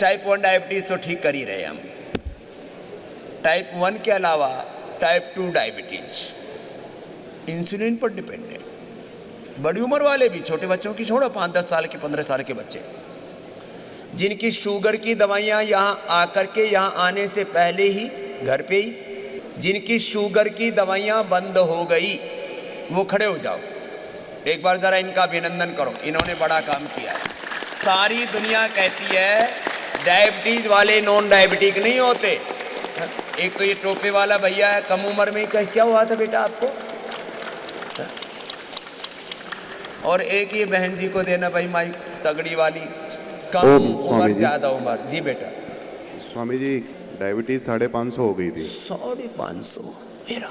Type 1 diabetes तो ठीक कर ही रहे हम। टाइप 1 के अलावा टाइप 2 डायबिटीज़ इंसुलिन पर डिपेंड है। बड़ी उम्र वाले भी, छोटे बच्चों की छोड़ो, 5-10 साल के 15 साल के बच्चे, जिनकी शुगर की दवाइयाँ यहाँ आकर के, यहाँ आने से पहले ही घर पे ही जिनकी शुगर की दवाइयाँ बंद हो गई, वो खड़े हो जाओ, एक बार ज़रा इनका अभिनंदन करो, इन्होंने बड़ा काम किया है। सारी दुनिया कहती है डायबिटीज़ वाले नॉन डायबिटिक नहीं होते। एक तो ये टोपे वाला भैया है, कम उम्र में ही क्या हुआ था बेटा आपको? और एक ये बहन जी को देना भाई माइक, तगड़ी वाली, कम उम्र ज़्यादा उम्र। जी बेटा। स्वामी जी, डायबिटीज 550 हो गई थी। 550 मेरा।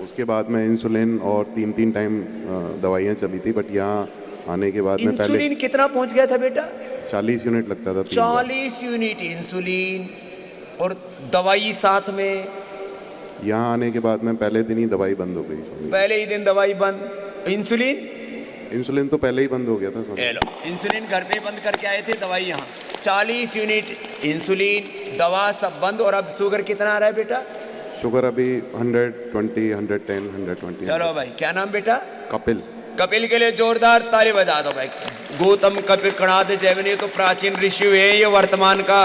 उसके बाद में इंसुलिन और 3 टाइम दवाइयाँ चली थी, बट यहाँ आने के बाद में पहले इंसुलिन कितना पहुंच गया था बेटा? 40 यूनिट लगता था। 40 यूनिट इंसुलिन और दवाई साथ में। यहाँ आने के बाद में पहले दिन ही दवाई बंद हो गई। पहले ही दिन दवाई बंद। इंसुलिन तो पहले ही बंद हो गया था। इंसुलिन घर पे बंद करके आए थे, दवाई यहाँ 40 यूनिट इंसुलिन, दवा सब बंद। और अब शुगर कितना आ रहा है बेटा? शुगर अभी 120, 110, 120। चलो भाई, क्या नाम बेटा? कपिल। कपिल के लिए जोरदार ताली बजा दो भाई। गौतम कपिल कणाद जैवनी तो प्राचीन ऋषि है, ये वर्तमान का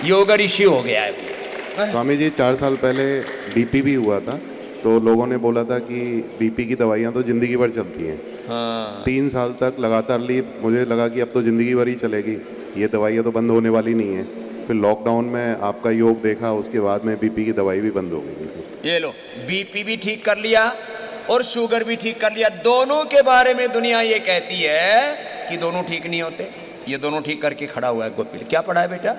योग ऋषि हो गया है। स्वामी जी, 4 साल पहले बीपी भी हुआ था, तो लोगों ने बोला था कि बीपी की दवाइयाँ तो ज़िंदगी भर चलती हैं। हाँ। 3 साल तक लगातार ली, मुझे लगा कि अब तो ज़िंदगी भर ही चलेगी, ये दवाइयाँ तो बंद होने वाली नहीं है। फिर लॉकडाउन में आपका योग देखा, उसके बाद में बीपी की दवाई भी बंद हो गई। ये लो, बीपी भी ठीक कर लिया और शुगर भी ठीक कर लिया। दोनों के बारे में दुनिया ये कहती है कि दोनों ठीक नहीं होते। ये दोनों ठीक करके खड़ा हुआ है गोपिल। क्या पढ़ा है बेटा?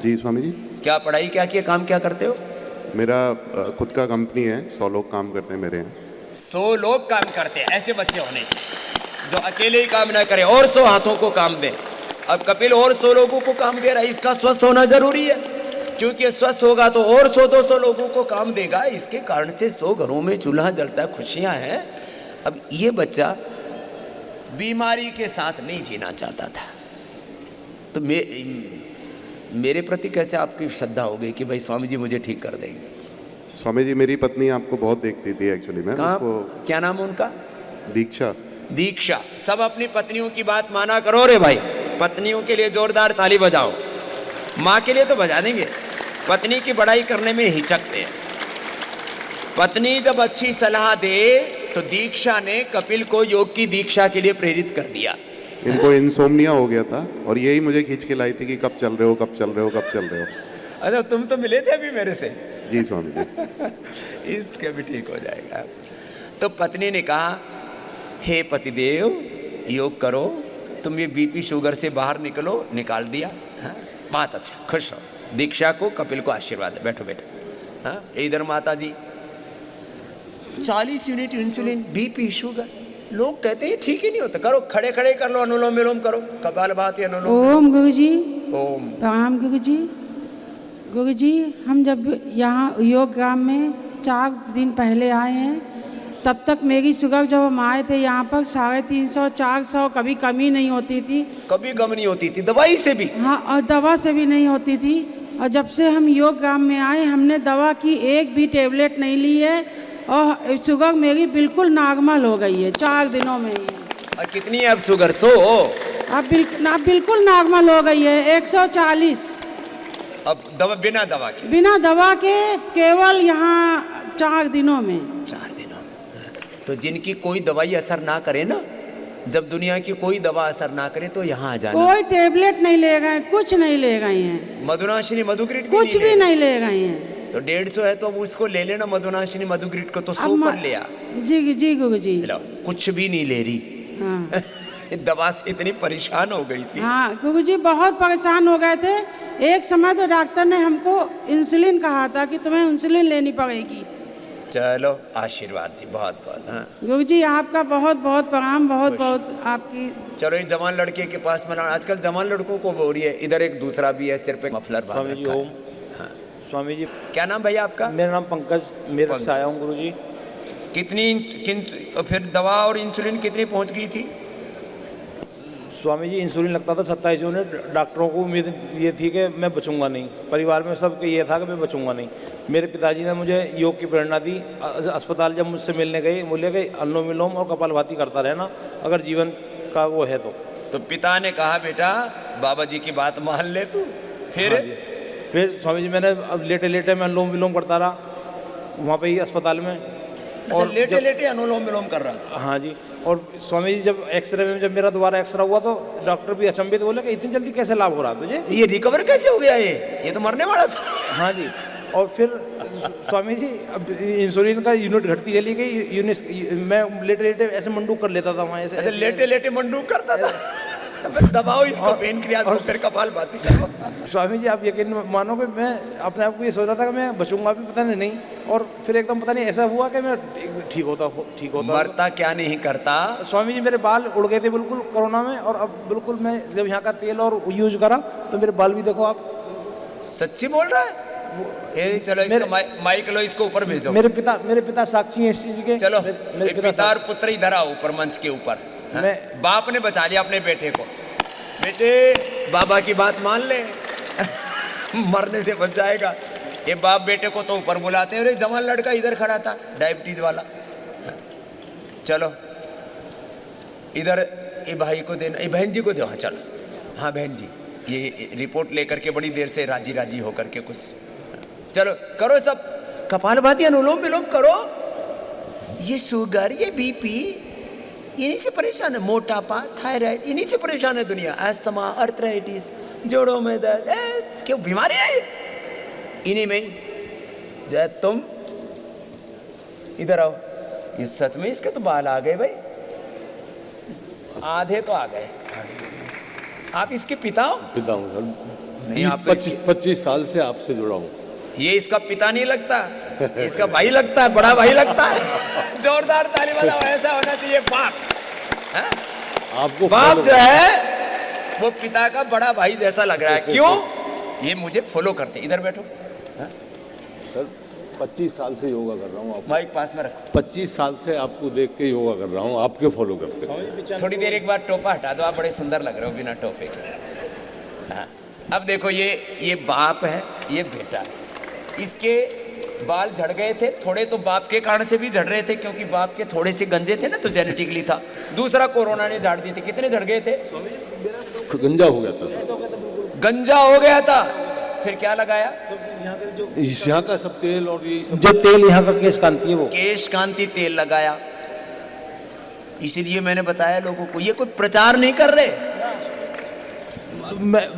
जी स्वामी जी। क्या पढ़ाई, क्या किया, काम क्या करते हो? मेरा खुद का कंपनी है, 100 लोग काम करते हैं मेरे यहाँ। 100 लोग काम करते हैं। ऐसे बच्चे होने चाहिए जो अकेले ही काम ना करें और 100 हाथों को काम दें। अब कपिल और 100 लोगों को काम दे रहा है, इसका स्वस्थ होना जरूरी है, क्योंकि स्वस्थ होगा तो और 100-200 लोगों को काम देगा। इसके कारण से 100 घरों में चूल्हा जलता है, खुशियां हैं। अब ये बच्चा बीमारी के साथ नहीं जीना चाहता था, तो मेरे प्रति कैसे आपकी श्रद्धा हो गई कि भाई स्वामी जी मुझे ठीक कर देंगे? स्वामी जी, मेरी पत्नी आपको बहुत देखती थी एक्चुअली में। उसको क्या नाम है उनका? दीक्षा। दीक्षा। सब अपनी पत्नियों की बात माना करो रे भाई। पत्नियों के लिए जोरदार ताली बजाओ। माँ के लिए तो बजा देंगे, पत्नी की बड़ाई करने में हिचकते हैं। पत्नी जब अच्छी सलाह दे तो दीक्षा ने कपिल को योग की दीक्षा के लिए प्रेरित कर दिया। इनको इंसोम्निया हो गया था और यही मुझे खींच के लाई थी कि कब चल रहे हो, कब चल रहे हो, कब चल रहे हो। अच्छा, तुम तो मिले थे अभी मेरे से? जी स्वामी जी। इसके भी ठीक हो जाएगा। तो पत्नी ने कहा, हे पतिदेव, योग करो, तुम ये बीपी शुगर से बाहर निकलो। निकाल दिया। हाँ, बहुत अच्छा, खुश हो। दीक्षा को, कपिल को आशीर्वाद। बैठो बेटा। हाँ, इधर माता जी। 40 यूनिट इंसुलिन, बीपी शुगर। लोग कहते हैं ठीक ही नहीं होता। करो, खड़े खड़े कर लो, अनुलोम विलोम करो, कपालभाति, अनुलोम। ओम गुरुजी। ओम। प्रणाम गुरुजी। गुरुजी, हम जब यहाँ योग ग्राम में 4 दिन पहले आए हैं, तब तक मेरी शुगर, जब हम आए थे यहाँ पर 350, 400, कभी कमी नहीं होती थी। कभी कम नहीं होती थी, दवाई से भी? हाँ, और दवा से भी नहीं होती थी। और जब से हम योग ग्राम में आए, हमने दवा की एक भी टेबलेट नहीं ली है और शुगर मेरी बिल्कुल नॉर्मल हो गई है 4 दिनों में ही। और कितनी है अब शुगर? 100? अब बिल्कुल नॉर्मल हो गई है, 140। अब दवा, बिना दवा के? बिना दवा के, केवल यहाँ 4 दिनों में। 4 दिनों। तो जिनकी कोई दवाई असर ना करे ना, जब दुनिया की कोई दवा असर ना करे तो यहाँ आ जाना। कोई टेबलेट नहीं ले गए, कुछ नहीं ले गए हैं। मधुनाशिनी मधुग्रिट कुछ भी नहीं ले गए हैं। तो 150 है तो अब उसको ले लेना, मधुनाशिनी मधुग्रिट को तो 100 पर ले आ। जी जी गुरु जी। कुछ भी नहीं ले रही। हाँ। दवा से इतनी परेशान हो गई थी। हाँ गुरु जी, बहुत परेशान हो गए थे। एक समय तो डॉक्टर ने हमको इंसुलिन कहा था कि तुम्हें इंसुलिन लेनी पड़ेगी। चलो, आशीर्वाद जी, बहुत बहुत। हाँ गुरु जी, आपका बहुत बहुत प्रणाम, बहुत बहुत आपकी। चलो, एक जवान लड़के के पास में, आजकल जवान लड़कों को हो रही है। इधर एक दूसरा भी है, सिर पे मफलर बांध रखा है। हाँ। स्वामी जी, क्या नाम भैया आपका? मेरा नाम पंकज, मेरठ से आया हूँ गुरु जी। फिर दवा और इंसुलिन कितनी पहुंच गई थी? स्वामी जी इंसुलिन लगता था 27 यूनिट। डॉक्टरों को उम्मीद ये थी कि मैं बचूंगा नहीं, परिवार में सबके ये था कि मैं बचूंगा नहीं। मेरे पिताजी ने मुझे योग की प्रेरणा दी। अस्पताल जब मुझसे मिलने गए, बोले कि अनुलोम विलोम और कपालभाति करता रहना अगर जीवन का वो है तो पिता ने कहा बेटा बाबा जी की बात मान ले तू। फिर हाँ जी। फिर स्वामी जी मैंने अब लेटे लेटे मैं अनुलोम विलोम करता रहा वहाँ पे ही अस्पताल में। और लेटे लेटे अनुलोम विलोम कर रहा था। हाँ जी। और स्वामी जी जब एक्सरे में, जब मेरा दोबारा एक्सरे हुआ तो डॉक्टर भी अचंभित बोले कि इतनी जल्दी कैसे लाभ हो रहा तुझे, ये रिकवर कैसे हो गया, ये तो मरने वाला था। हाँ जी। और फिर स्वामी जी अब इंसुलिन का यूनिट घटती चली गई। मैं लेटे लेटे ऐसे मंडूक कर लेता था वहाँ ऐसे लेटे लेटे मंडूक करता था। दबाओ इसको पेनक्रियास को, फिर कपालभाति करो। स्वामी जी आप यकीन मानो कि मैं अपने आप को ये सोच रहा था कि मैं बचूंगा भी, पता नहीं। और फिर एकदम पता नहीं ऐसा हुआ कि मैं ठीक होता मरता क्या नहीं करता। स्वामी जी मेरे बाल उड़ गए थे बिल्कुल कोरोना में, और अब बिल्कुल मैं जब यहाँ का तेल और यूज करा तो मेरे बाल भी देखो आप। सच्ची बोल रहा है? चलो इसका माइक लो, इसको ऊपर भेजो। मेरे पिता साक्षी हैं इस चीज के। चलो मेरे पिता और पुत्र इधर आओ ऊपर मंच के ऊपर। बाप ने बचा लिया अपने बेटे को। बेटे बाबा की बात मान ले मरने से बच जाएगा। ये बाप बेटे को तो ऊपर बुलाते हैं। जवान लड़का इधर खड़ा था डायबिटीज वाला। चलो इधर ये भाई को देना, ये बहन जी को दो। हाँ चलो, हाँ बहन जी ये रिपोर्ट लेकर के बड़ी देर से राजी राजी होकर के कुछ। चलो करो सब कपालभाति अनुलोम विलोम करो। ये शुगर, ये बीपी, इन्हीं से परेशान है। मोटापा, थायराइड, इन्हीं से परेशान है दुनिया। अस्थमा, अर्थराइटिस, जोड़ों में दर्द, क्यों बीमारी है इन्हीं में। जय तुम इधर आओ। ये सच में इसके तो बाल आ गए भाई, आधे तो आ गए। आप इसके पिता हो? पिता हूँ सर। नहीं, आप तो 25 साल से आपसे जुड़ा हूँ। ये इसका पिता नहीं लगता, इसका भाई लगता है, बड़ा भाई लगता है। जोरदार ताली बजाओ, ऐसा होना चाहिए बाप। आपको बाप जो है वो पिता का बड़ा भाई जैसा लग रहा है। क्यों? ये मुझे फॉलो करते। इधर बैठो सर। 25 साल से योगा कर रहा हूँ। आप माइक पास में रखो। 25 साल से आपको देख के योगा कर रहा हूँ, आपके फॉलो करके। थोड़ी देर एक बार टोपा हटा दो, आप बड़े सुंदर लग रहे हो बिना टोपे के। हाँ अब देखो ये बाप है, ये बेटा है। इसके बाल झड़ गए थे थोड़े, तो बाप के कारण से भी झड़ रहे थे क्योंकि बाप के थोड़े से गंजे थे ना, तो जेनेटिकली था। दूसरा कोरोना ने झाड़ दिए थे। कितने झड़ गए थे? गंजा हो गया था। गंजा हो गया था। फिर क्या लगाया? यहाँ का सब तेल और यही सब, जो तेल यहाँ का केश कांति है वो केश कांति तेल लगाया। इसीलिए मैंने बताया लोगों को, ये कोई प्रचार नहीं कर रहे।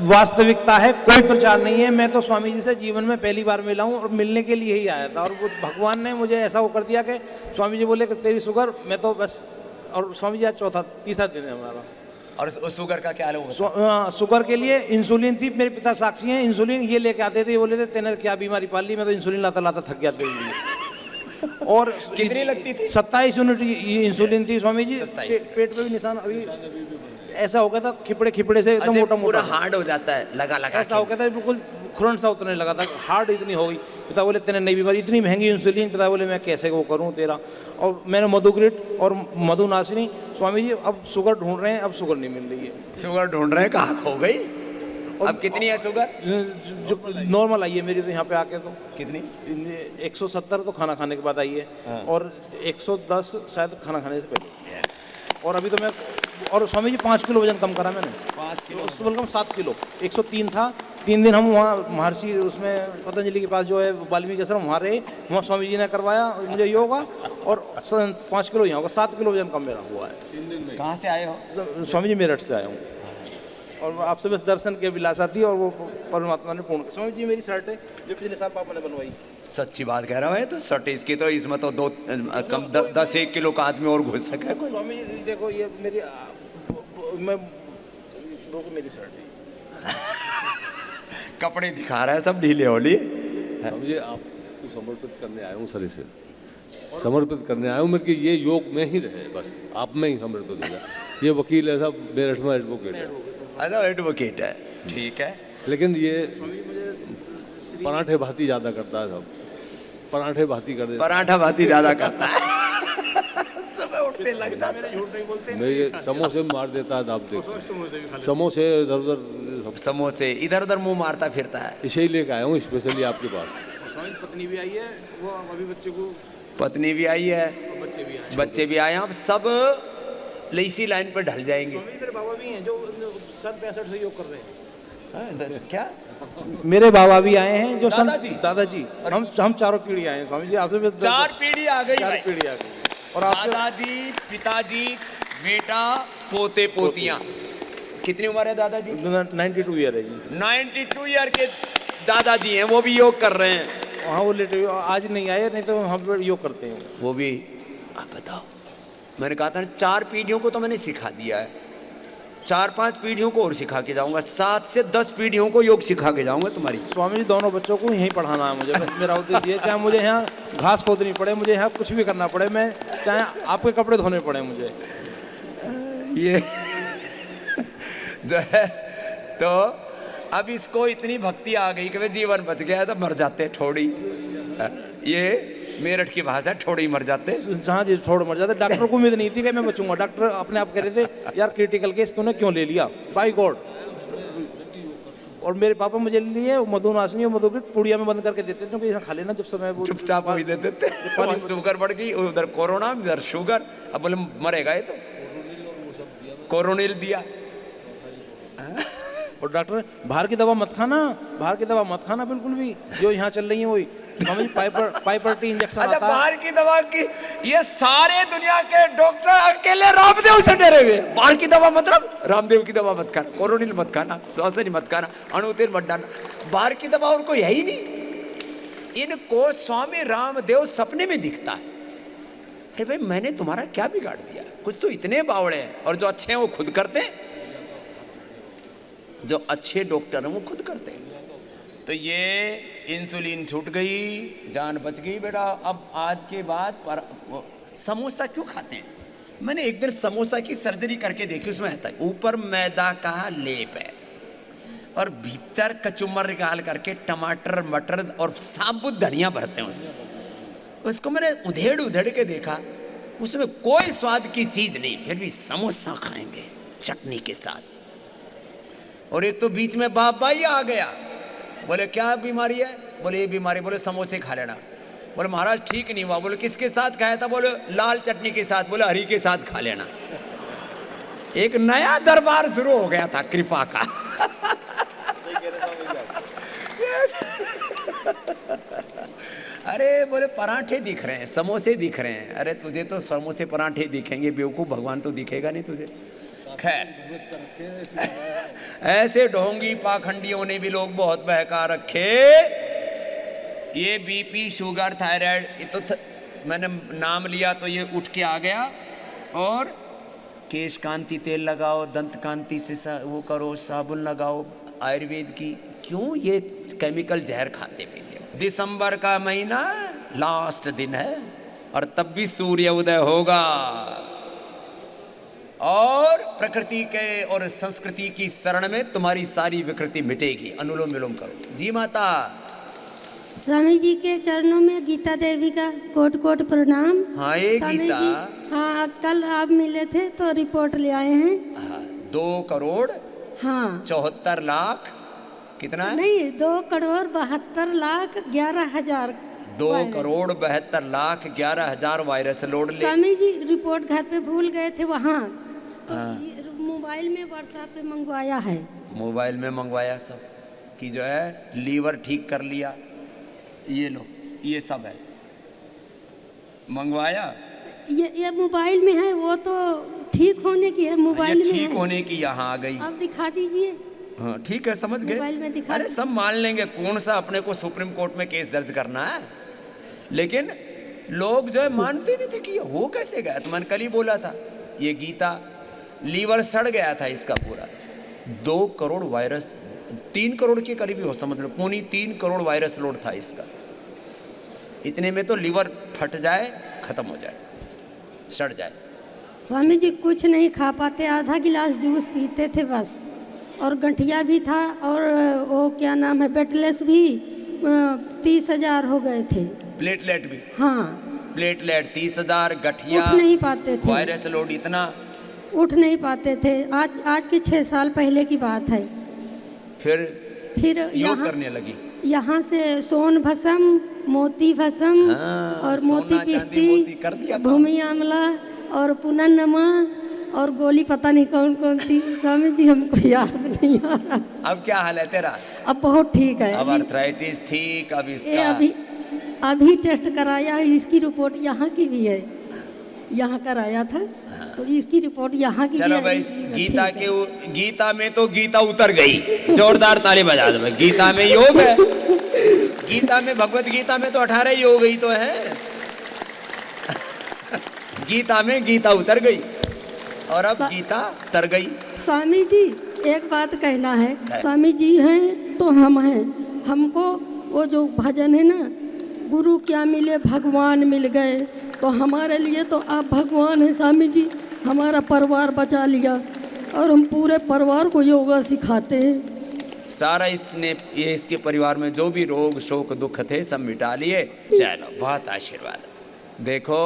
वास्तविकता है, कोई प्रचार नहीं है। मैं तो स्वामी जी से जीवन में पहली बार मिला हूँ और मिलने के लिए ही आया था। और वो भगवान ने मुझे ऐसा वो कर दिया कि स्वामी जी बोले कि तेरी शुगर, मैं तो बस। और स्वामी जी आज तीसरा दिन है हमारा। और शुगर का क्या हाल है? शुगर के लिए इंसुलिन थी। मेरे पिता साक्षी हैं। इंसुलिन ये लेके आते थे, बोले थे तेने क्या बीमारी पाल ली। मैं तो इंसुलिन लाता लाता थक गया था। और कितनी लगती थी? 27 यूनिट इंसुलिन थी स्वामी जी। पेट पे भी निशान अभी ऐसा हो गया था, खिपड़े से एकदम मोटा पूरा हार्ड हो जाता है लगा ऐसा हो गया था, बिल्कुल खुरन सा उतरने लगा था। हार्ड इतनी हो गई। पिता बोले तेने नई बीमारी, इतनी महंगी इंसुलिन। पिता बोले मैं कैसे वो करूं तेरा। और मैंने मधुग्रिट और मधुनाशिनी। स्वामी जी अब शुगर ढूंढ रहे हैं, अब शुगर नहीं मिल रही है। शुगर ढूंढ रहे हैं, कहाँ खो गई? अब कितनी है शुगर? जो नॉर्मल आई है मेरी तो यहाँ पे आके तो कितनी? 170 तो खाना खाने के बाद आई है। हाँ। और 110 शायद खाना खाने से पहले। और अभी तो मैं, और स्वामी जी 5 किलो वजन कम करा मैंने। 5 किलो? उससे बल्कि 7 किलो। 103 था। 3 दिन हम वहाँ महर्षि उसमें पतंजलि के पास जो है वाल्मीकि आश्रम, वहाँ रहे। वहाँ स्वामी जी ने करवाया मुझे योगा, और 5 किलो यहाँ होगा। 7 किलो वजन कम मेरा हुआ है 3 दिन में। कहाँ से आए हो? स्वामी जी मेरठ से आया हूँ। और आपसे बस दर्शन की अभिलाषा थी, और वो परमात्मा ने पूर्ण। स्वामी जी मेरी शर्ट है जो पिछले साल पापा ने बनवाई। सच्ची बात कह रहा हूँ। तो शर्ट इसकी तो इसमें तो 10-1 किलो का आदमी और घुस सका है कोई। स्वामी जी देखो ये मेरी मेरी शर्ट है। कपड़े दिखा रहा है सब ढीले होली। समझे, आपको समर्पित करने आया हूँ। सर से समर्पित करने आया हूँ मैं कि ये योग में ही रहे, बस आप में ही समर्पित हो जाए। ये वकील है सब, मेरठ में एडवोकेट है। अच्छा एडवोकेट है, ठीक है। लेकिन ये पराठे भाती ज़्यादा करता है सब। पराठे भाती कर देता है। पराठा भाती ज्यादा करता है। सुबह उठ दौड़ते लग जाते। मेरे झूठ नहीं बोलते। मैं ये समोसे में मार देता है, आप देखो समोसे भी खा लेते। समोसे इधर उधर समोसे इधर उधर मुंह मारता फिरता है। इसे ही लेके आया हूँ स्पेशली आपके पास। स्वामी जी पत्नी भी आई है, वो अभी बच्चे को, पत्नी भी आई है, बच्चे भी आए। बच्चे भी आए हैं, अब सब इसी लाइन पर ढल जाएंगे। स्वामी जी मेरे बाबा भी हैं जो सन 65 से योग कर रहे हैं। क्या मेरे बाबा भी आए हैं जो दादाजी? दादाजी, हम चारों पीढ़ी आए हैं स्वामी जी, आपसे भी 4 पीढ़ी आ गई चार भाई। पीढ़ी आ गई। और आपसे दादाजी, पिताजी, बेटा, पोते पोतियां। कितनी उम्र है दादाजी? 92 ईयर है जी। 92 ईयर के दादाजी हैं, वो भी योग कर रहे हैं। हाँ वो लेटे हुए, आज नहीं आए, नहीं तो हम योग करते हैं। वो भी आप बताओ, मैंने कहा था 4 पीढ़ियों को तो मैंने सिखा दिया है, 4-5 पीढ़ियों को और सिखा के जाऊंगा, 7 से 10 पीढ़ियों को योग सिखा के जाऊंगा तुम्हारी। स्वामी जी दोनों बच्चों को यहीं पढ़ाना है मुझे, बस मेरा उद्देश्य ये, चाहे मुझे यहाँ घास खोदनी पड़े, मुझे यहाँ कुछ भी करना पड़े, मैं चाहे आपके कपड़े धोने पड़े मुझे। ये जो है, तो अब इसको इतनी भक्ति आ गई कि वे जीवन बच गया तो मर जाते ठोड़ी। ये मेरठ की भाषा, ठोड़ी मर जाते। जहाँ जी छोड़ मर जाते। डॉक्टर को उम्मीद नहीं थी कि मैं बचूंगा, डॉक्टर अपने आप कह रहे थे यार क्रिटिकल केस तूने क्यों ले लिया, बाय गॉड। और मेरे पापा मुझे लिए मधुनाशनी और मधु की पुड़िया में बंद करके देते थे कि खा लेना जब समय वो चुपचाप हो ही देते थे। वहाँ शुगर बढ़ गई, उधर कोरोना, इधर शुगर, अब बोले मरेगा ये तो, कोरोनिल दिया। और डॉक्टर बाहर की दवा मत खाना, बाहर की दवा मत खाना बिल्कुल भी, जो यहाँ चल रही है वही। हमें पाइपर टी इंजेक्शन अच्छा, आता है। बाहर की दवा की ये सारे दुनिया के डॉक्टर अकेले रामदेव से डरे हुए। बाहर की दवा मतलब रामदेव की दवा मत खाना, कोरोनिल मत खाना, श्वासनी मत खाना, अणुतेल मत डालना। बाहर की दवा उनको यही नहीं। इनको स्वामी रामदेव सपने में दिखता है, अरे भाई मैंने तुम्हारा क्या बिगाड़ दिया, कुछ तो इतने बावड़े हैं। और जो अच्छे हैं वो खुद करते हैं, जो अच्छे डॉक्टर हैं वो खुद करते हैं। तो ये इंसुलिन छूट गई, जान बच गई बेटा। अब आज के बाद पर समोसा क्यों खाते हैं? मैंने एक दिन समोसा की सर्जरी करके देखी, उसमें है ऊपर मैदा का लेप है और भीतर कचुम्बर निकाल करके टमाटर मटर और साबुत धनिया भरते हैं उसमें। उसको मैंने उधेड़ उधेड़ के देखा, उसमें कोई स्वाद की चीज नहीं, फिर भी समोसा खाएंगे चटनी के साथ। और एक तो बीच में बाप भाई आ गया, बोले क्या बीमारी है? बोले ये बीमारी, बोले समोसे खा लेना। बोले महाराज ठीक नहीं हुआ। बोले किसके साथ खाया था? बोले लाल चटनी के साथ। बोले हरी के साथ खा लेना। एक नया दरबार शुरू हो गया था कृपा का। अरे बोले पराठे दिख रहे हैं, समोसे दिख रहे हैं। अरे तुझे तो समोसे पराठे दिखेंगे बेवकूफ, भगवान तो दिखेगा नहीं तुझे। खैर ऐसे ढोंगी पाखंडियों ने भी लोग बहुत बहका रखे। ये बीपी शुगर थायराइड, ये तो मैंने नाम लिया तो ये उठ के आ गया। और केश कांति तेल लगाओ, दंत कांति से वो करो, साबुन लगाओ आयुर्वेद की। क्यों? ये केमिकल जहर खाते पीते। दिसंबर का महीना लास्ट दिन है और तब भी सूर्य उदय होगा और प्रकृति के और संस्कृति की शरण में तुम्हारी सारी विकृति मिटेगी। अनुलोम विलोम करो। जी माता। स्वामी जी के चरणों में गीता देवी का कोट कोट प्रणाम। हाँ ये स्वामी गीता। जी, हाँ कल आप मिले थे तो रिपोर्ट ले आए हैं। 2 करोड़ हाँ 74 लाख कितना है? नहीं, 2,72,11,000। 2 करोड़ 72 लाख 11,000 वायरस लोड ले। स्वामी जी रिपोर्ट घर पे भूल गए थे वहाँ, तो मोबाइल में व्हाट्सएप पे मंगवाया है। मोबाइल में मंगवाया सब कि जो है लीवर ठीक कर लिया, ये लो ये सब है मंगवाया। ये मोबाइल में है, वो तो ठीक होने की है, मोबाइल में ठीक है। होने की यहाँ आ गई। आप दिखा दीजिए। हाँ ठीक है, समझ गए। मोबाइल में दिखा अरे सब मान लेंगे, कौन सा अपने को सुप्रीम कोर्ट में केस दर्ज करना है। लेकिन लोग जो है मानते नहीं थे कि ये हो कैसे गया। तो मैंने कल ही बोला था, ये गीता लीवर सड़ गया था इसका पूरा। 2 करोड़ वायरस, 3 करोड़ के करीब हो, समझ लो 3 करोड़ वायरस लोड था इसका। इतने में तो लीवर फट जाए, खत्म हो जाए, सड़ जाए। स्वामी जी कुछ नहीं खा पाते, आधा गिलास जूस पीते थे बस। और गठिया भी था और वो क्या नाम है, बेटलेस भी 30,000 हो गए थे। प्लेटलेट भी। हाँ प्लेटलेट 30,000, गठिया, उठ नहीं पाते थे। वायरस लोड इतना। उठ नहीं पाते थे। आज के 6 साल पहले की बात है। फिर योग यहाँ करने लगी। यहाँ से सोन भस्म, मोती भस्म और मोती सोना, चांदी, मोती कर दिया पिष्टी, काम। भूमि आंवला और पुनर्नमा और गोली पता नहीं कौन कौन सी। स्वामी जी हमको याद नहीं आ रहा। अब क्या हाल है तेरा? अब बहुत ठीक है। अब अर्थराइटिस ठीक, अब ये इसका अभी टेस्ट कराया, इसकी रिपोर्ट यहाँ की भी है। यहाँ कराया था तो इसकी रिपोर्ट यहाँ की चलो भी भाई, है। गीता के गीता में तो गीता उतर गई। जोरदार ताली बजा दो भाई। गीता में योग है, गीता में, भगवत गीता में तो 18 योग ही तो है। गीता में गीता उतर गई और अब गीता तर गई। स्वामी जी एक बात कहना है। स्वामी जी हैं तो हम हैं। हमको वो जो भजन है ना, गुरु क्या मिले भगवान मिल गए, तो हमारे लिए तो आप भगवान हैं स्वामी जी। हमारा परिवार बचा लिया और हम पूरे परिवार को योगा सिखाते हैं। सारा इसके परिवार में जो भी रोग शोक दुख थे सब मिटा लिए। चलो, बहुत आशीर्वाद। देखो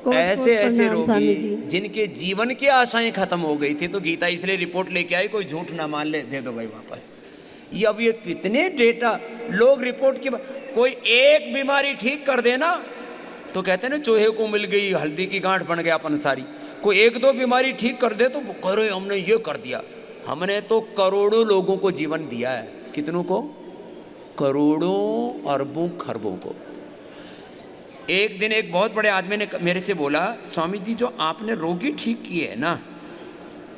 ऐसे ऐसे रोगी जिनके जीवन की आशाएं खत्म हो गई थी, तो गीता इसलिए रिपोर्ट लेके आई, कोई झूठ ना मान ले, दे दो भाई वापस। ये अब ये कितने डेटा लोग रिपोर्ट की, कोई एक बीमारी ठीक कर देना तो कहते हैं ना चूहे को मिल गई हल्दी की गांठ बन गया पंसारी। कोई एक दो बीमारी ठीक कर दे तो करो हमने ये कर दिया। हमने तो करोड़ों लोगों को जीवन दिया है। कितनों को? करोड़ों, अरबों, खरबों को। एक दिन एक बहुत बड़े आदमी ने मेरे से बोला, स्वामी जी जो आपने रोगी ठीक किए है ना,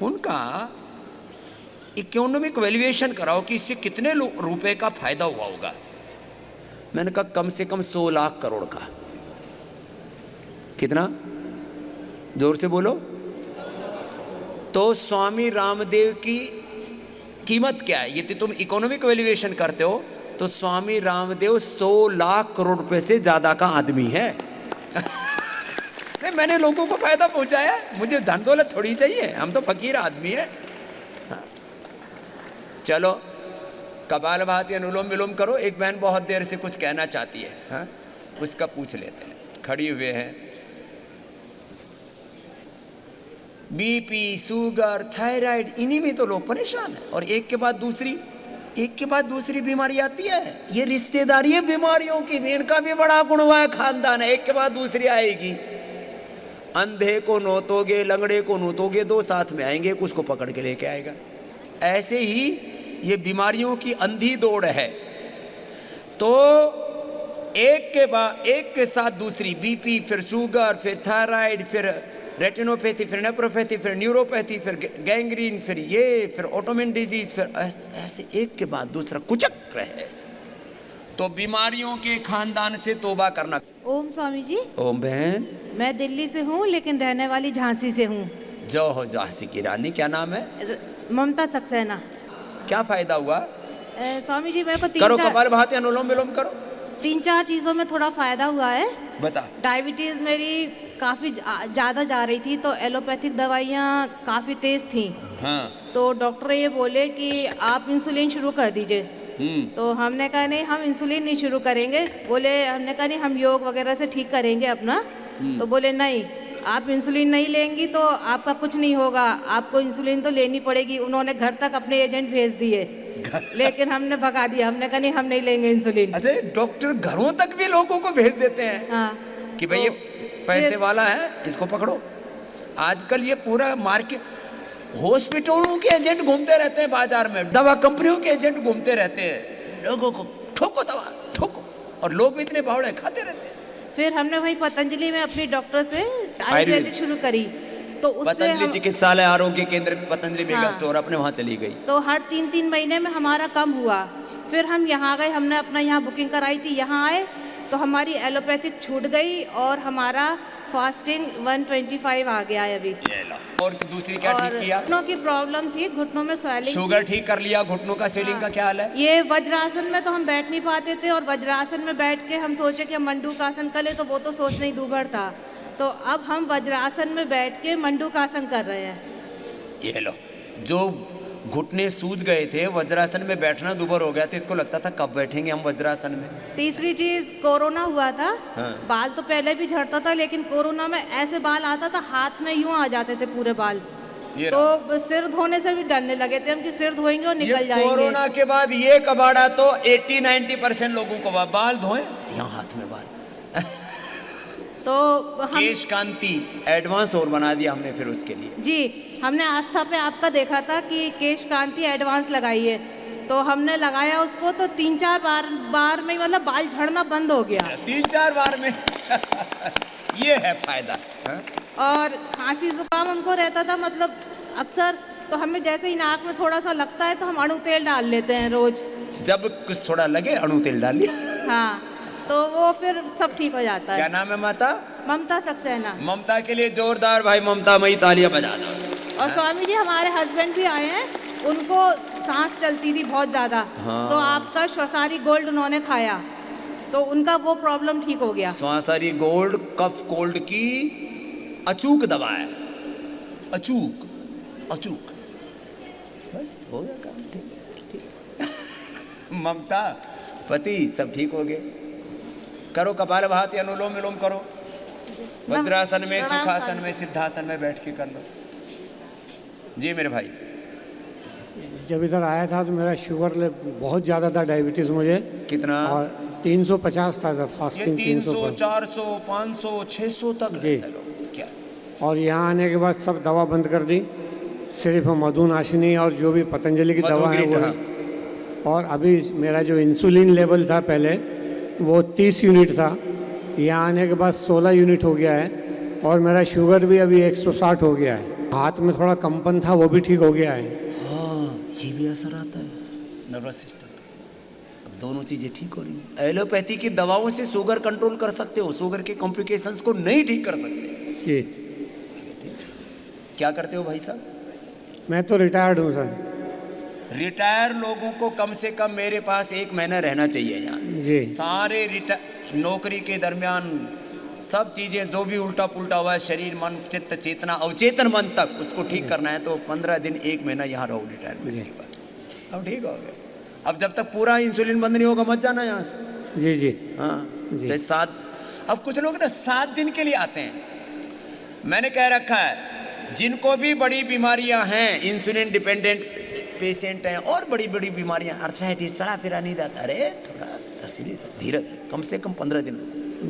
उनका इकोनॉमिक वैल्यूएशन कराओ कि इससे कितने रुपए का फायदा हुआ होगा। मैंने कहा कम से कम 100 लाख करोड़ का। कितना? जोर से बोलो। तो स्वामी रामदेव की कीमत क्या है? यदि तुम इकोनॉमिक वैल्यूएशन करते हो तो स्वामी रामदेव 100 लाख करोड़ रुपए से ज्यादा का आदमी है। नहीं, मैंने लोगों को फायदा पहुंचाया, मुझे धन दौलत थोड़ी चाहिए, हम तो फकीर आदमी है। हाँ। चलो कपालभाति अनुलोम विलोम करो। एक बहन बहुत देर से कुछ कहना चाहती है, हाँ? उसका पूछ लेते हैं। खड़ी हुए हैं। बीपी, शुगर, थायराइड, इन्हीं में तो लोग परेशान हैं। और एक के बाद दूसरी बीमारी आती है। ये रिश्तेदारी है बीमारियों की भी। इनका भी बड़ा गुणवा खानदान है, एक के बाद दूसरी आएगी। अंधे को नोतोगे, लंगड़े को नोतोगे, 2 साथ में आएंगे, कुछ को पकड़ के लेके आएगा। ऐसे ही ये बीमारियों की अंधी दौड़ है। तो एक के साथ दूसरी, बीपी, फिर शुगर, फिर थायराइड, फिर रेटिनोपैथी, फिर नेप्रोपैथी, फिर न्यूरोपैथी, फिर गैंग्रीन, फिर ऑटोमिन डिजीज, फिर ऐसे एक के बाद दूसरा कुचक्र है। तो बीमारियों के खानदान से तौबा करना। ओम स्वामी जी। ओम बहन। मैं दिल्ली से हूँ लेकिन रहने वाली झांसी से हूँ। जो हो झांसी की रानी। क्या नाम है? ममता सक्सेना। क्या फायदा हुआ? स्वामी जी मेरे को करो कपालभाति अनुलोम विलोम करो। 3-4 चीज़ों में थोड़ा फायदा हुआ है। बता। डायबिटीज़ मेरी काफ़ी ज़्यादा जा रही थी, तो एलोपैथिक दवाइयाँ काफ़ी तेज़ थी। हाँ। तो डॉक्टर ये बोले कि आप इंसुलिन शुरू कर दीजिए। तो हमने कहा नहीं, हम इंसुलिन नहीं शुरू करेंगे। बोले, हमने कहा नहीं, हम योग वगैरह से ठीक करेंगे अपना। तो बोले नहीं, आप इंसुलिन नहीं लेंगी तो आपका कुछ नहीं होगा, आपको इंसुलिन तो लेनी पड़ेगी। उन्होंने घर तक अपने एजेंट भेज दिए, लेकिन हमने भगा दिया। हमने कहा नहीं, हम नहीं लेंगे इंसुलिन। अच्छा, डॉक्टर घरों तक भी लोगों को भेज देते हैं। हाँ। कि भाई ये पैसे वाला है, इसको पकड़ो। आजकल ये पूरा मार्केट, हॉस्पिटलों के एजेंट घूमते रहते हैं बाजार में, दवा कंपनियों के एजेंट घूमते रहते हैं, लोगों को ठोको दवा ठोको, और लोग भी इतने भावड़े खाते रहते हैं। फिर हमने वही पतंजलि में अपनी डॉक्टर से आयुर्वेदिक शुरू करी। तो उससे पतंजलि चिकित्सालय आरोग्य केंद्र, पतंजलि मेगा स्टोर, अपने वहाँ चली गई। तो हर 3-3 महीने में हमारा कम हुआ। फिर हम यहाँ गए, हमने अपना यहाँ बुकिंग कराई थी, यहाँ आए तो हमारी एलोपैथिक छूट गई और हमारा फास्टिंग 125 आ गया है अभी। और दूसरी क्या ठीक किया? घुटनों की प्रॉब्लम थी, घुटनों में स्वेलिंग। शुगर ठीक कर लिया, घुटनों का स्वेलिंग का क्या हाल है? ये वज्रासन में तो हम बैठ नहीं पाते थे, और वज्रासन में बैठ के हम सोचे कि हम मंडूकासन कर ले, तो वो तो सोचना ही दूभर था। तो अब हम वज्रासन में बैठ के मंडूकासन कर रहे हैं। ये लो, जो घुटने सूज गए थे, वज्रासन में बैठना दुबर हो गया था, इसको लगता था कब बैठेंगे हम वज्रासन में। तीसरी चीज कोरोना हुआ था। हाँ। बाल तो पहले भी झड़ता था, लेकिन कोरोना में ऐसे बाल आता था हाथ में यूं आ जाते थे पूरे बाल। ये तो सिर धोने से भी डरने लगे थे हम कि सिर धोएंगे और ये निकल जाएंगे। कोरोना के बाद ये कबाड़ा तो 80-90% लोगों को बाल धोए, यहाँ हाथ में बाल। तो हम केश कांति एडवांस और बना दिया हमने फिर उसके लिए। जी, हमने आस्था पे आपका देखा था कि केश कांति एडवांस लगाइए, तो हमने लगाया उसको, तो 3-4 बार में मतलब बाल झड़ना बंद हो गया। 3-4 बार में ये है फायदा। और खांसी जुकाम हमको रहता था मतलब अक्सर, तो हमें जैसे ही नाक में थोड़ा सा लगता है तो हम अणु तेल डाल लेते हैं रोज। जब कुछ थोड़ा लगे अणु तेल डाल लिया। हाँ, तो वो फिर सब ठीक हो जाता क्या है। नाम है माता? ममता सक्सेना। ममता के लिए जोरदार भाई ममता मई तालियां बजा दो। और स्वामी जी हमारे हस्बैंड भी आए हैं, उनको सांस चलती थी बहुत ज़्यादा। हाँ। तो आपका श्वसारी गोल्ड उन्होंने खाया, तो उनका वो प्रॉब्लम ठीक हो गया। श्वासारी गोल्ड कफ कोल्ड की अचूक दवा है, अचूक अचूक, बस हो गया काम। ठीक ममता पति सब ठीक हो गए। करो कपालभाति, अनुलोम विलोम करो, वज्रासन में, प्रणाम सुखासन में, सिद्धासन में बैठ के कर लो। जी मेरे भाई। जब इधर आया था तो मेरा शुगर बहुत ज़्यादा था, डायबिटीज़ मुझे। कितना? और 350 था, जब ये फास्टिंग 300, 400, 500, 600 तक जी। रहते लोग क्या? और यहाँ आने के बाद सब दवा बंद कर दी, सिर्फ मधुनाशिनी और जो भी पतंजलि की दवा है वो। हाँ। और अभी मेरा जो इंसुलिन लेवल था पहले वो 30 यूनिट था, यहाँ आने के बाद 16 यूनिट हो गया है। और मेरा शुगर भी अभी 160 हो गया है। हाथ में थोड़ा कंपन था, वो भी ठीक हो गया है। हाँ, ये भी असर आता है नर्वस सिस्टम पे। अब दोनों चीजें ठीक हो रही हैं। एलोपैथी की दवाओं से शुगर कंट्रोल कर सकते हो, शुगर के कॉम्प्लिकेशंस को नहीं ठीक कर सकते। जी। क्या करते हो भाई साहब? मैं तो रिटायर्ड हूँ सर। रिटायर लोगों को कम से कम मेरे पास 1 महीना रहना चाहिए यहाँ। जी। सारे नौकरी के दरमियान सब चीजें जो भी उल्टा पुल्टा हुआ है, शरीर मन चित्त चेतना अवचेतन मन तक, उसको ठीक करना है। तो 15 दिन 1 महीना यहाँ रहो रिटायरमेंट के बाद, अब ठीक हो गया। अब जब तक पूरा इंसुलिन बंद नहीं होगा मत जाना यहाँ से। जी जी। हाँ, जी। जैसे 7, अब कुछ लोग ना 7 दिन के लिए आते हैं। मैंने कह रखा है जिनको भी बड़ी बीमारियां हैं, इंसुलिन डिपेंडेंट पेशेंट हैं और बड़ी बड़ी बीमारियां, अर्थराइटिस, चला फिरा नहीं जाता, अरे थोड़ा धीरज, कम से कम 15 दिन।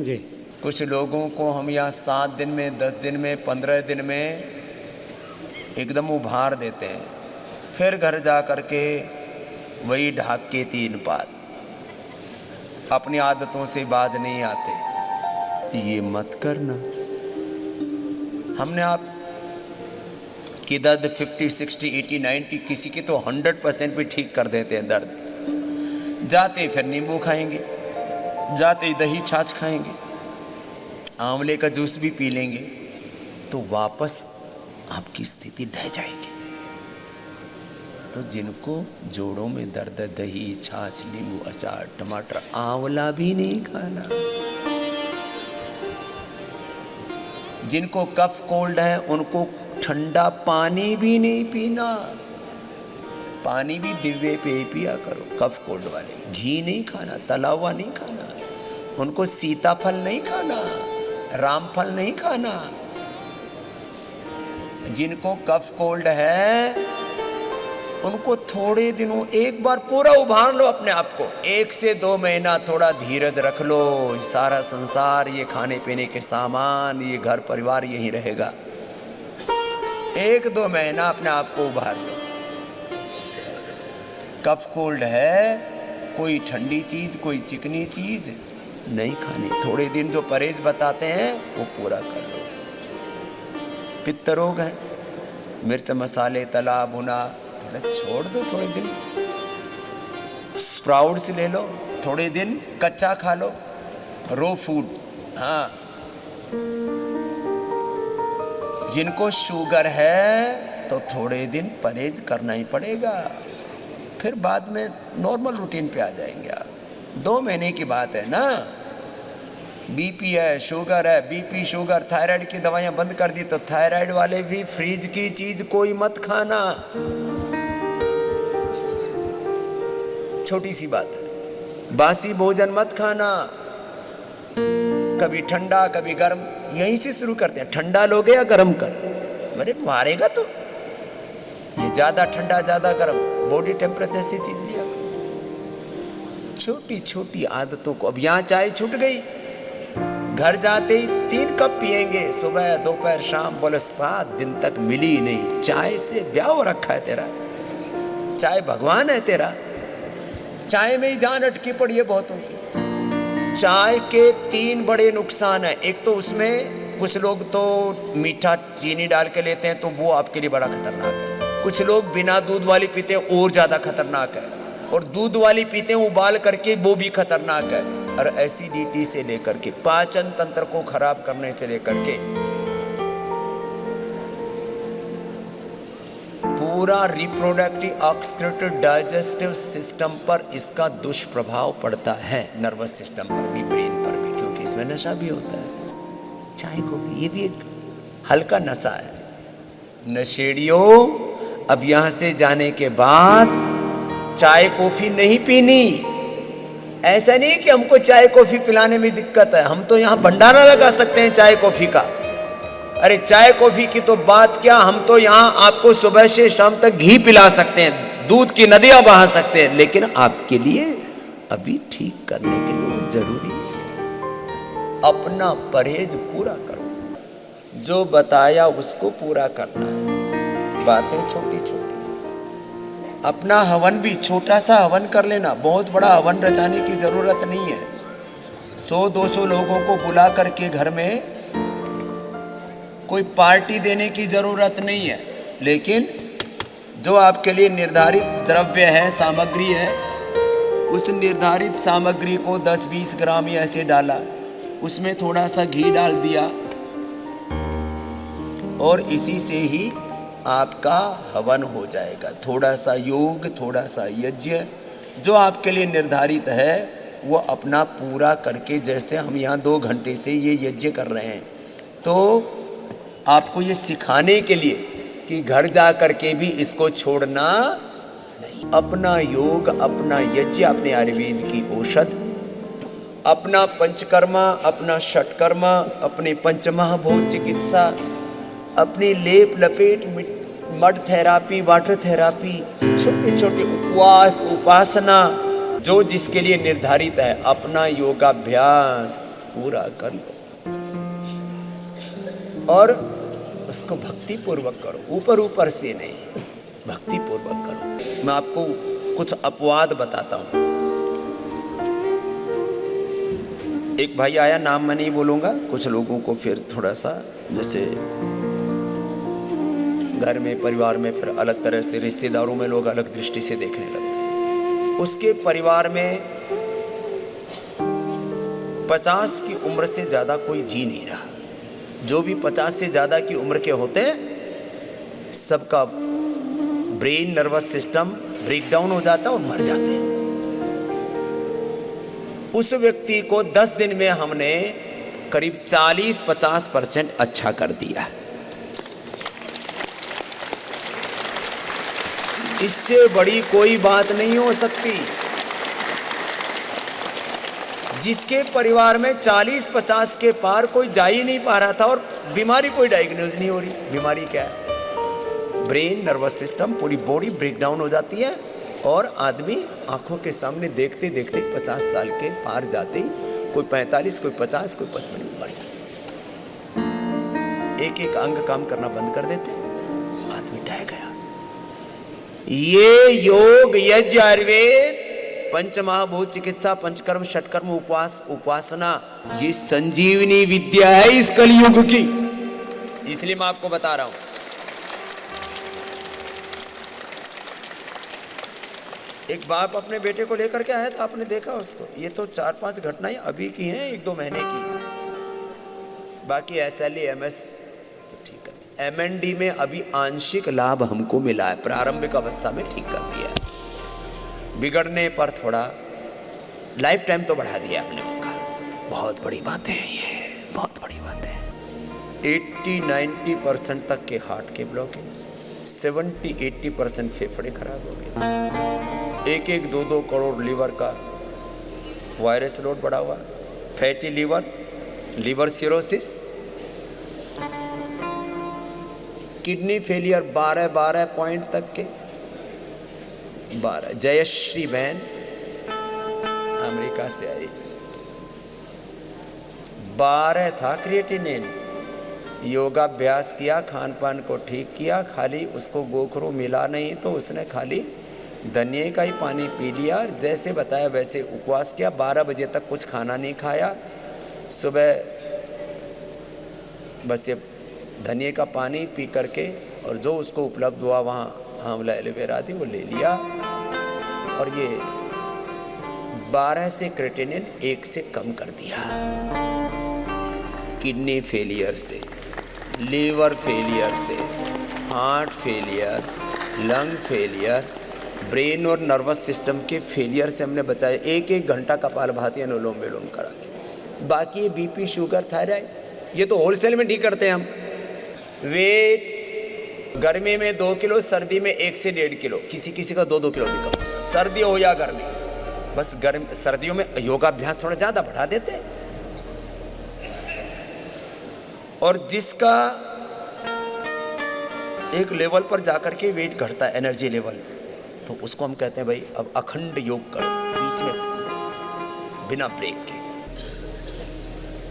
जी। कुछ लोगों को हम यहाँ 7 दिन में, 10 दिन में, 15 दिन में एकदम उभार देते हैं, फिर घर जा कर के वही ढाक के 3 पात, अपनी आदतों से बाज नहीं आते। ये मत करना। हमने आप की दर्द 50, 60, 80, 90, किसी की तो 100% भी ठीक कर देते हैं दर्द। जाते फिर नींबू खाएंगे, जाते ही दही छाछ खाएंगे, आंवले का जूस भी पी लेंगे, तो वापस आपकी स्थिति ढह जाएगी। तो जिनको जोड़ों में दर्द है, दही छाछ, नींबू, अचार, टमाटर, आंवला भी नहीं खाना। जिनको कफ कोल्ड है उनको ठंडा पानी भी नहीं पीना। पानी भी दिव्य पेय पिया करो। कफ कोल्ड वाले घी नहीं खाना, तला हुआ नहीं खाना, उनको सीताफल नहीं खाना, रामफल नहीं खाना। जिनको कफ कोल्ड है उनको थोड़े दिनों एक बार पूरा उभार लो अपने आप को, 1 से 2 महीना थोड़ा धीरज रख लो। सारा संसार, ये खाने पीने के सामान, ये घर परिवार यहीं रहेगा। 1-2 महीना अपने आप को उभार लो। कफ कोल्ड है, कोई ठंडी चीज, कोई चिकनी चीज नहीं खानी। थोड़े दिन जो परहेज बताते हैं वो पूरा कर लो। पित्त रोग है, मिर्च मसाले तला भुना थोड़ा छोड़ दो, थोड़े दिन स्प्राउट्स ले लो, थोड़े दिन कच्चा खा लो, रो फूड। हाँ, जिनको शुगर है तो थोड़े दिन परहेज करना ही पड़ेगा, फिर बाद में नॉर्मल रूटीन पे आ जाएंगे आप। 2 महीने की बात है ना। बीपी है, शुगर है, बीपी शुगर थायराइड की दवाइयाँ बंद कर दी, तो थायराइड वाले भी फ्रीज की चीज कोई मत खाना। छोटी सी बात है। बासी भोजन मत खाना, कभी ठंडा कभी गर्म, यहीं से शुरू करते हैं। ठंडा लोगे या गर्म कर, अरे मारेगा तो। ये ज्यादा ठंडा ज्यादा गर्म, बॉडी टेम्परेचर से चीज लिया। छोटी छोटी आदतों को, अब यहाँ चाय छूट गई, घर जाते ही 3 कप पिएंगे, सुबह दोपहर शाम, बोले 7 दिन तक मिली ही नहीं। चाय से ब्याह हो रखा है तेरा, चाय भगवान है तेरा, चाय में ही जान अटकी पड़ी है बहुतों की। चाय के 3 बड़े नुकसान है। एक तो उसमें कुछ लोग तो मीठा चीनी डाल के लेते हैं, तो वो आपके लिए बड़ा खतरनाक है। कुछ लोग बिना दूध वाली पीते हैं, और ज्यादा खतरनाक है। और दूध वाली पीते हैं उबाल करके, वो भी खतरनाक है। और एसिडिटी से लेकर के पाचन तंत्र को खराब करने से लेकर के पूरा रिप्रोडक्टिव ऑक्सीडेटिव डाइजेस्टिव सिस्टम पर इसका दुष्प्रभाव पड़ता है। नर्वस सिस्टम पर भी, ब्रेन पर भी, क्योंकि इसमें नशा भी होता है। चाय को भी, ये भी एक हल्का नशा है। नशेड़ियों, अब यहां से जाने के बाद चाय कॉफी नहीं पीनी। ऐसा नहीं कि हमको चाय कॉफी पिलाने में दिक्कत है, हम तो यहाँ भंडारा लगा सकते हैं चाय कॉफी का। अरे चाय कॉफी की तो बात क्या, हम तो यहाँ आपको सुबह से शाम तक घी पिला सकते हैं, दूध की नदियां बहा सकते हैं। लेकिन आपके लिए अभी ठीक करने के लिए जरूरी है अपना परहेज पूरा करो, जो बताया उसको पूरा करना है। बातें छोटी छोटी, अपना हवन भी छोटा सा हवन कर लेना, बहुत बड़ा हवन रचाने की जरूरत नहीं है। 100-200 लोगों को बुला करके घर में कोई पार्टी देने की जरूरत नहीं है। लेकिन जो आपके लिए निर्धारित द्रव्य है, सामग्री है, उस निर्धारित सामग्री को 10-20 ग्राम या ऐसे डाला, उसमें थोड़ा सा घी डाल दिया, और इसी से ही आपका हवन हो जाएगा। थोड़ा सा योग, थोड़ा सा यज्ञ, जो आपके लिए निर्धारित है वो अपना पूरा करके, जैसे हम यहाँ 2 घंटे से ये यज्ञ कर रहे हैं, तो आपको ये सिखाने के लिए कि घर जा करके भी इसको छोड़ना नहीं। अपना योग, अपना यज्ञ, अपने आयुर्वेद की औषध, अपना पंचकर्मा, अपना षटकर्मा, अपने पंचमहाभूत चिकित्सा, अपनी लेप लपेट, मड थेरापी, वाटर थेरापी, छोटे छोटे उपवास, उपासना, जो जिसके लिए निर्धारित है, अपना योगाभ्यास पूरा कर लो और उसको भक्ति पूर्वक करो। ऊपर ऊपर से नहीं, भक्ति पूर्वक करो। मैं आपको कुछ अपवाद बताता हूं। एक भाई आया, नाम मैं नहीं बोलूंगा, कुछ लोगों को फिर थोड़ा सा, जैसे घर में परिवार में फिर अलग तरह से, रिश्तेदारों में लोग अलग दृष्टि से देखने लगते हैं। उसके परिवार में 50 की उम्र से ज़्यादा कोई जी नहीं रहा। जो भी 50 से ज़्यादा की उम्र के होते हैं, सबका ब्रेन नर्वस सिस्टम ब्रेकडाउन हो जाता है और मर जाते हैं। उस व्यक्ति को 10 दिन में हमने करीब 40-50% अच्छा कर दिया। इससे बड़ी कोई बात नहीं हो सकती। जिसके परिवार में 40-50 के पार कोई जा ही नहीं पा रहा था और बीमारी कोई डायग्नोज नहीं हो रही। बीमारी क्या है? ब्रेन नर्वस सिस्टम, पूरी बॉडी ब्रेकडाउन हो जाती है और आदमी आंखों के सामने देखते देखते 50 साल के पार जाते ही कोई 45, कोई 50, कोई 55 में मर जाता। एक एक अंग काम करना बंद कर देते, आदमी ढह गया। ये योग, यज्ञ, आयुर्वेद, पंचमहाभूत चिकित्सा, पंचकर्म, षटकर्म, उपवास, उपासना, ये संजीवनी विद्या है इस कलयुग की। इसलिए मैं आपको बता रहा हूं। एक बाप अपने बेटे को लेकर के आया था, आपने देखा उसको। ये तो 4-5 घटनाएं अभी की हैं, 1-2 महीने की। बाकी SLA, MS तो ठीक है। MND में अभी आंशिक लाभ हमको मिला है, प्रारंभिक अवस्था में ठीक कर दिया है। बिगड़ने पर थोड़ा लाइफ टाइम तो बढ़ा दिया हमने उनका। बहुत बड़ी बातें हैं ये, बहुत बड़ी बातें हैं। 80-90% तक के हार्ट के ब्लॉकेज, 70-80% फेफड़े खराब हो गए। एक एक 2-2 करोड़ लीवर का वायरस लोड बढ़ा हुआ, fatty liver, liver cirrhosis, kidney failure 12 point तक के 12। जयश्री बहन अमेरिका से आई, 12 था क्रिएटिनिन। योगाभ्यास किया, खान पान को ठीक किया, खाली उसको गोखरू मिला नहीं तो उसने खाली धनिए का ही पानी पी लिया, और जैसे बताया वैसे उपवास किया। 12 बजे तक कुछ खाना नहीं खाया, सुबह बस ये धनिए का पानी पी करके और जो उसको उपलब्ध हुआ वहाँ आंवला एलोवेरा थी वो ले लिया, और ये 12 से क्रिएटिनिन 1 से कम कर दिया। किडनी फेलियर से, लीवर फेलियर से, heart failure, lung failure, brain और नर्वस सिस्टम के फेलियर से हमने बचाया। 1-1 घंटा कपालभाति अनुलोम विलोम करा के। बाकी बीपी, शुगर, थायराइड ये तो होलसेल में ठीक करते हैं हम। वेट गर्मी में 2 किलो, सर्दी में 1 से 1.5 किलो, किसी किसी का 2-2 किलो भी कम, सर्दी हो या गर्मी। बस सर्दियों में योगाभ्यास थोड़ा ज़्यादा बढ़ा देते हैं। और जिसका एक लेवल पर जाकर के वेट घटता है, एनर्जी लेवल, तो उसको हम कहते हैं भाई अब अखंड योग करो, बीच में बिना ब्रेक के।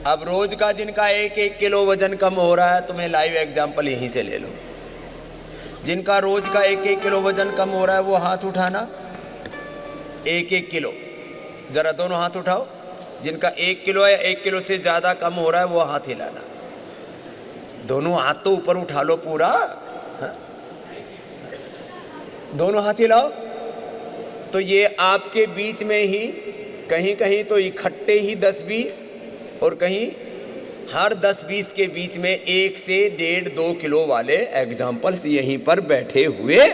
अब रोज का जिनका 1-1 किलो वजन कम हो रहा है, तुम्हें लाइव एग्जांपल यहीं से ले लो। जिनका रोज का 1-1 किलो वजन कम हो रहा है वो हाथ उठाना, 1-1 किलो, जरा दोनों हाथ उठाओ। जिनका 1 किलो है, 1 किलो से ज़्यादा कम हो रहा है वो हाथ हिलाना। दोनों हाथ तो ऊपर उठा लो पूरा, हाँ? दोनों हाथ हिलाओ। तो ये आपके बीच में ही कहीं कहीं तो इकट्ठे ही 10-20 और कहीं हर 10-20 के बीच में 1 से 1.5-2 किलो वाले एग्जाम्पल्स यहीं पर बैठे हुए